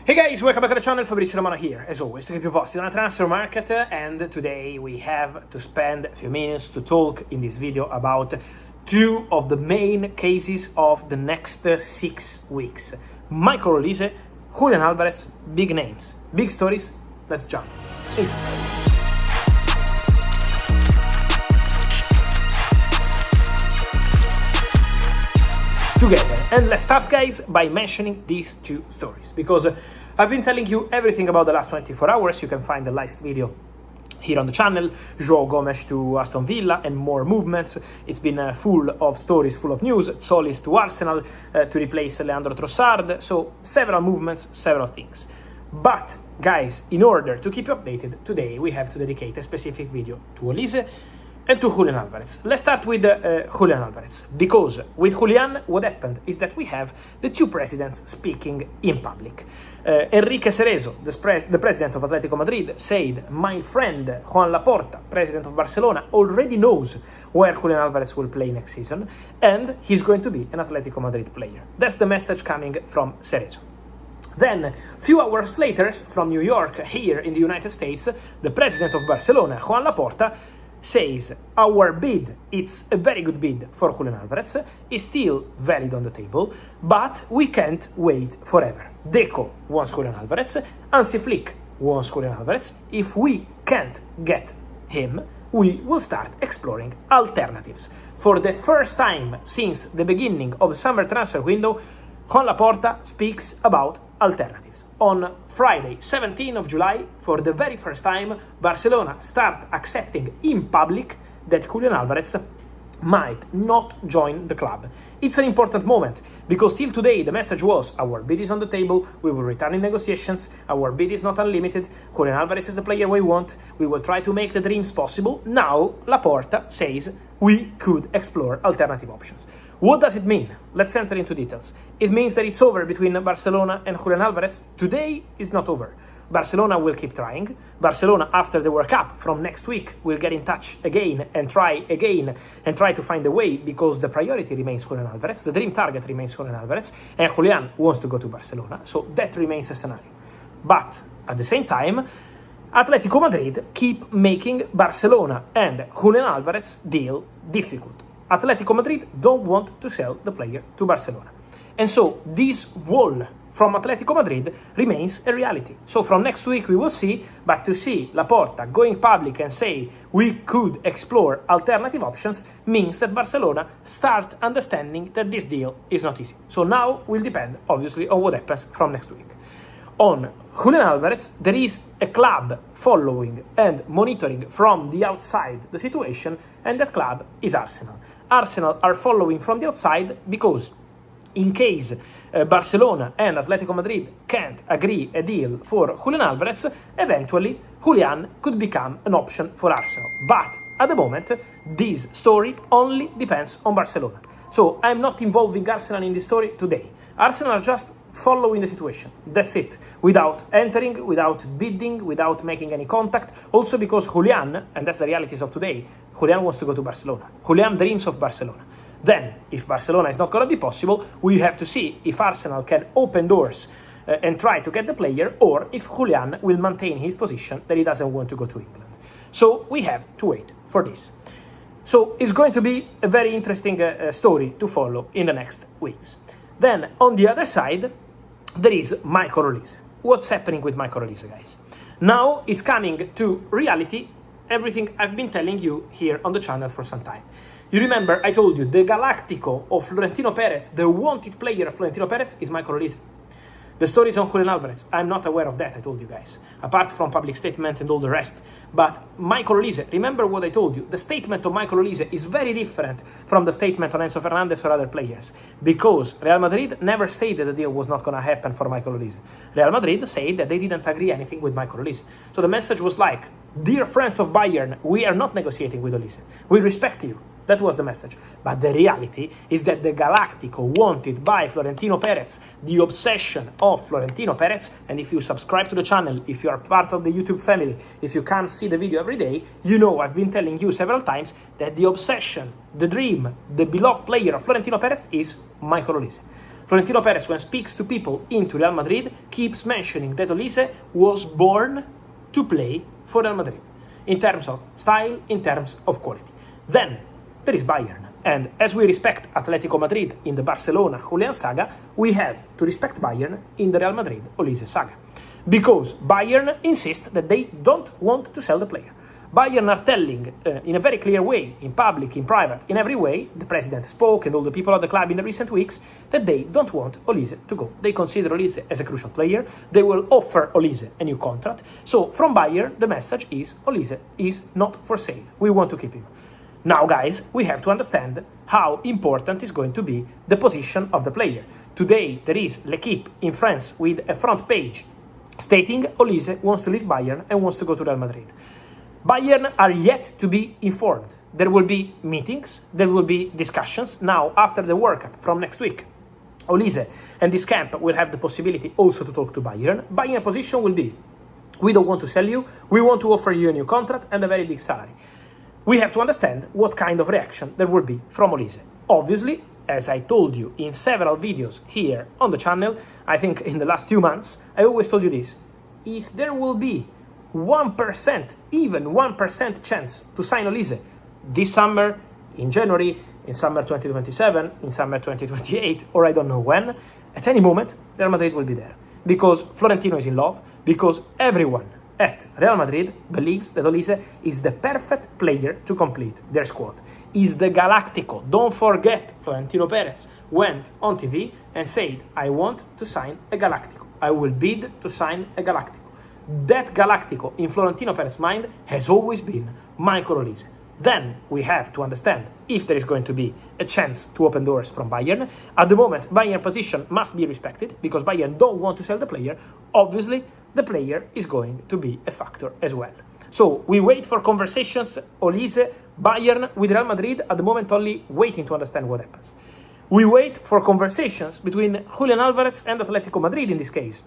Hey guys, welcome back to the channel. Fabrizio Romano here, as always, to keep you posted on the transfer market. And today we have to spend a few minutes to talk in this video about two of the main cases of the next 6 weeks. Michael Olise, Julián Álvarez, big names, big stories. Let's jump in. Together. And let's start, guys, by mentioning these two stories, because I've been telling you everything about the last 24 hours. You can find the last video here on the channel, João Gomes to Aston Villa and more movements. It's been full of stories, full of news. Solis to Arsenal to replace Leandro Trossard. So several movements, several things. But guys, in order to keep you updated, today we have to dedicate a specific video to Olise and to Julián Álvarez. Let's start with Julián Álvarez, because with Julián, what happened is that we have the two presidents speaking in public. Enrique Cerezo, the president of Atletico Madrid, said, "My friend Joan Laporta, president of Barcelona, already knows where Julián Álvarez will play next season, and he's going to be an Atletico Madrid player." That's the message coming from Cerezo. Then, a few hours later, from New York, here in the United States, the president of Barcelona, Joan Laporta, says, "Our bid, it's a very good bid for Julián Álvarez, is still valid on the table, but we can't wait forever. Deco wants Julián Álvarez, Hansi Flick wants Julián Álvarez. If we can't get him, we will start exploring alternatives." For the first time since the beginning of the summer transfer window, Joan Laporta speaks about alternatives. On Friday, 17th of July, for the very first time, Barcelona start accepting in public that Julián Álvarez might not join the club. It's an important moment, because till today the message was, our bid is on the table, we will return in negotiations, our bid is not unlimited, Julián Álvarez is the player we want, we will try to make the dreams possible. Now, Laporta says we could explore alternative options. What does it mean? Let's enter into details. It means that it's over between Barcelona and Julián Álvarez. Today is not over. Barcelona will keep trying. Barcelona, after the World Cup from next week, will get in touch again and try to find a way, because the priority remains Julián Álvarez, the dream target remains Julián Álvarez, and Julián wants to go to Barcelona, so that remains a scenario. But at the same time, Atletico Madrid keep making Barcelona and Julián Álvarez deal difficult. Atletico Madrid don't want to sell the player to Barcelona. And so this wall from Atletico Madrid remains a reality. So from next week we will see, but to see Laporta going public and say we could explore alternative options means that Barcelona start understanding that this deal is not easy. So now will depend, obviously, on what happens from next week. On Julián Álvarez, there is a club following and monitoring from the outside the situation, and that club is Arsenal. Arsenal are following from the outside because in case Barcelona and Atletico Madrid can't agree a deal for Julián Álvarez, eventually Julián could become an option for Arsenal. But at the moment, this story only depends on Barcelona. So I'm not involving Arsenal in this story today. Arsenal are just following the situation. That's it. Without entering, without bidding, without making any contact. Also because Julián, and that's the realities of today, Julián wants to go to Barcelona. Julián dreams of Barcelona. Then, if Barcelona is not going to be possible, we have to see if Arsenal can open doors and try to get the player, or if Julián will maintain his position that he doesn't want to go to England. So we have to wait for this. So it's going to be a very interesting story to follow in the next weeks. Then, on the other side, there is Michael Olise. What's happening with Michael Olise, guys? Now is coming to reality everything I've been telling you here on the channel for some time. You remember I told you the Galactico of Florentino Perez, the wanted player of Florentino Perez, is Michael Olise. The story is on Julián Álvarez. I'm not aware of that, I told you guys, apart from public statement and all the rest. But Michael Olise, remember what I told you, the statement of Michael Olise is very different from the statement on Enzo Fernandez or other players, because Real Madrid never said that the deal was not going to happen for Michael Olise. Real Madrid said that they didn't agree anything with Michael Olise. So the message was like, dear friends of Bayern, we are not negotiating with Olise. We respect you. That was the message. But the reality is that the Galactico wanted by Florentino Perez, the obsession of Florentino Perez, and if you subscribe to the channel, if you are part of the YouTube family, if you come see the video every day, you know I've been telling you several times that the obsession, the dream, the beloved player of Florentino Perez is Michael Olise. Florentino Perez, when speaks to people into Real Madrid, keeps mentioning that Olise was born to play for Real Madrid, in terms of style, in terms of quality. Then there is Bayern. And as we respect Atletico Madrid in the Barcelona-Julián saga, we have to respect Bayern in the Real Madrid-Olise saga. Because Bayern insists that they don't want to sell the player. Bayern are telling in a very clear way, in public, in private, in every way, the president spoke and all the people at the club in the recent weeks, that they don't want Olise to go. They consider Olise as a crucial player. They will offer Olise a new contract. So from Bayern, the message is Olise is not for sale. We want to keep him. Now, guys, we have to understand how important is going to be the position of the player. Today, there is L'Equipe in France with a front page stating Olise wants to leave Bayern and wants to go to Real Madrid. Bayern are yet to be informed. There will be meetings, there will be discussions. Now, after the World Cup from next week, Olise and this camp will have the possibility also to talk to Bayern. Bayern position will be, we don't want to sell you, we want to offer you a new contract and a very big salary. We have to understand what kind of reaction there will be from Olise. Obviously, as I told you in several videos here on the channel, I think in the last 2 months, I always told you this. If there will be 1%, even 1% chance to sign Olise this summer, in January, in summer 2027, in summer 2028, or I don't know when, at any moment, Real Madrid will be there. Because Florentino is in love, because everyone at Real Madrid believes that Olise is the perfect player to complete their squad. Is the Galactico. Don't forget, Florentino Perez went on TV and said, I want to sign a Galactico. I will bid to sign a Galactico. That Galactico in Florentino Perez's mind has always been Michael Olise. Then we have to understand if there is going to be a chance to open doors from Bayern. At the moment, Bayern position must be respected because Bayern don't want to sell the player. Obviously, the player is going to be a factor as well. So we wait for conversations, Olise, Bayern with Real Madrid, at the moment only waiting to understand what happens. We wait for conversations between Julián Álvarez and Atletico Madrid in this case,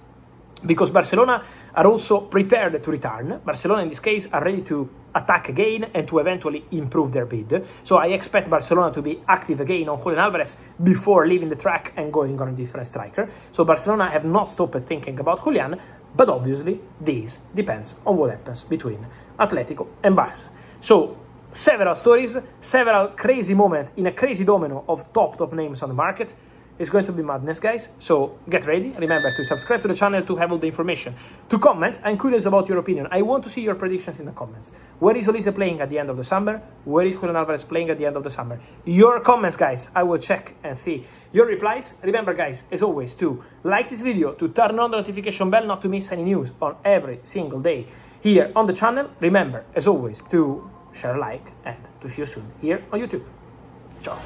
because Barcelona are also prepared to return. Barcelona in this case are ready to attack again and to eventually improve their bid. So I expect Barcelona to be active again on Julián Álvarez before leaving the track and going on a different striker. So Barcelona have not stopped thinking about Julián, but obviously this depends on what happens between Atletico and Barça. So several stories, several crazy moments in a crazy domino of top names on the market. It's going to be madness, guys, so get ready. Remember to subscribe to the channel to have all the information. To comment, I'm curious about your opinion. I want to see your predictions in the comments. Where is Olise playing at the end of the summer? Where is Julián Álvarez playing at the end of the summer? Your comments, guys, I will check and see your replies. Remember, guys, as always, to like this video, to turn on the notification bell not to miss any news on every single day here on the channel. Remember, as always, to share, like, and to see you soon here on YouTube. Ciao.